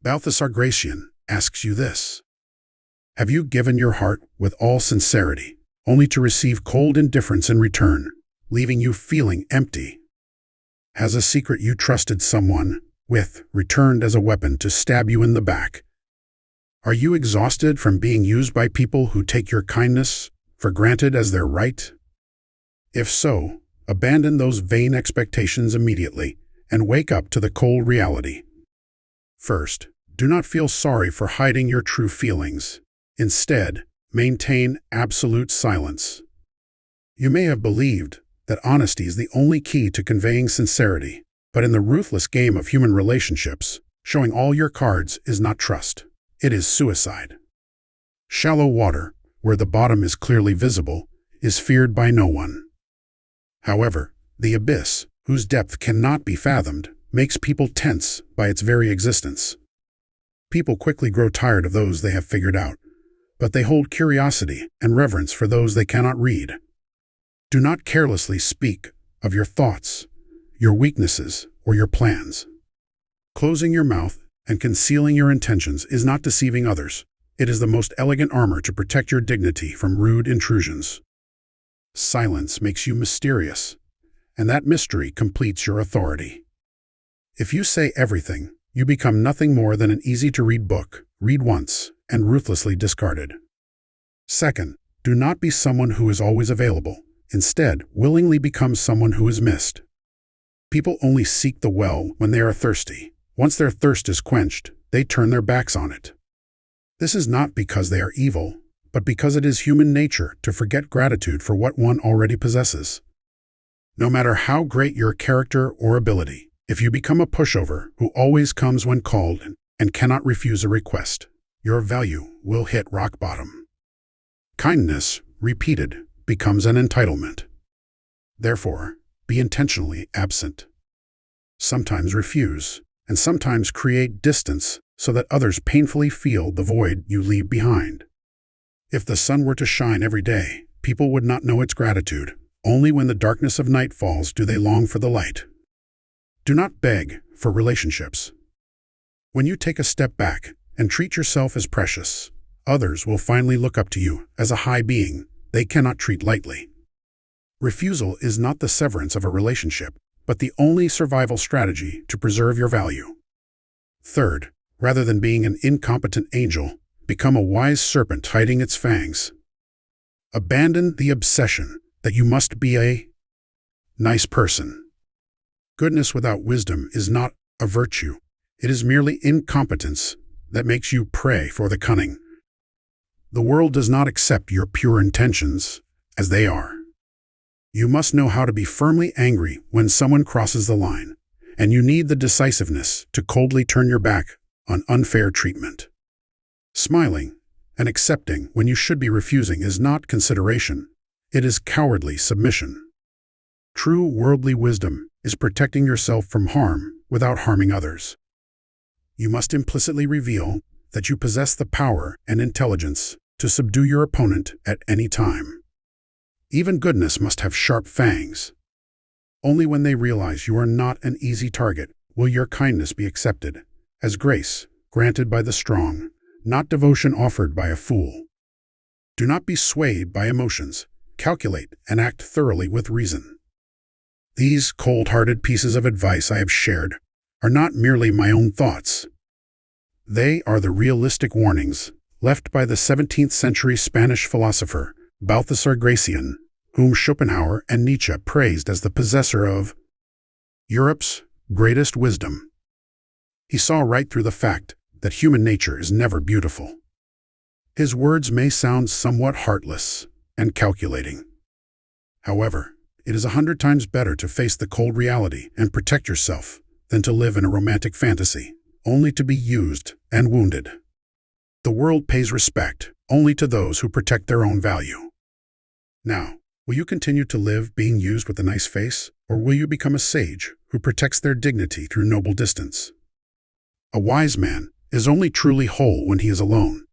Baltasar Gracian asks you this. Have you given your heart with all sincerity, only to receive cold indifference in return, leaving you feeling empty? Has a secret you trusted someone with returned as a weapon to stab you in the back? Are you exhausted from being used by people who take your kindness for granted as their right? If so, abandon those vain expectations immediately and wake up to the cold reality. First, do not feel sorry for hiding your true feelings. Instead, maintain absolute silence. You may have believed that honesty is the only key to conveying sincerity, but in the ruthless game of human relationships, showing all your cards is not trust. It is suicide. Shallow water, where the bottom is clearly visible, is feared by no one. However, the abyss, whose depth cannot be fathomed, makes people tense by its very existence. People quickly grow tired of those they have figured out, but they hold curiosity and reverence for those they cannot read. Do not carelessly speak of your thoughts, your weaknesses, or your plans. Closing your mouth and concealing your intentions is not deceiving others. It is the most elegant armor to protect your dignity from rude intrusions. Silence makes you mysterious, and that mystery completes your authority. If you say everything, you become nothing more than an easy-to-read book, read once, and ruthlessly discarded. Second, do not be someone who is always available. Instead, willingly become someone who is missed. People only seek the well when they are thirsty. Once their thirst is quenched, they turn their backs on it. This is not because they are evil, but because it is human nature to forget gratitude for what one already possesses. No matter how great your character or ability, if you become a pushover who always comes when called and cannot refuse a request, your value will hit rock bottom. Kindness, repeated, becomes an entitlement. Therefore, be intentionally absent. Sometimes refuse, and sometimes create distance so that others painfully feel the void you leave behind. If the sun were to shine every day, people would not know its gratitude. Only when the darkness of night falls do they long for the light. Do not beg for relationships. When you take a step back and treat yourself as precious, others will finally look up to you as a high being they cannot treat lightly. Refusal is not the severance of a relationship, but the only survival strategy to preserve your value. Third, rather than being an incompetent angel, become a wise serpent hiding its fangs. Abandon the obsession that you must be a nice person. Goodness without wisdom is not a virtue. It is merely incompetence that makes you prey for the cunning. The world does not accept your pure intentions as they are. You must know how to be firmly angry when someone crosses the line, and you need the decisiveness to coldly turn your back on unfair treatment. Smiling and accepting when you should be refusing is not consideration. It is cowardly submission. True worldly wisdom is protecting yourself from harm without harming others. You must implicitly reveal that you possess the power and intelligence to subdue your opponent at any time. Even goodness must have sharp fangs. Only when they realize you are not an easy target will your kindness be accepted as grace granted by the strong, not devotion offered by a fool. Do not be swayed by emotions. Calculate and act thoroughly with reason. These cold-hearted pieces of advice I have shared are not merely my own thoughts. They are the realistic warnings left by the 17th century Spanish philosopher Baltasar Gracian, whom Schopenhauer and Nietzsche praised as the possessor of Europe's greatest wisdom. He saw right through the fact that human nature is never beautiful. His words may sound somewhat heartless and calculating. However, it is 100 times better to face the cold reality and protect yourself than to live in a romantic fantasy, only to be used and wounded. The world pays respect only to those who protect their own value. Now, will you continue to live being used with a nice face, or will you become a sage who protects their dignity through noble distance? A wise man is only truly whole when he is alone.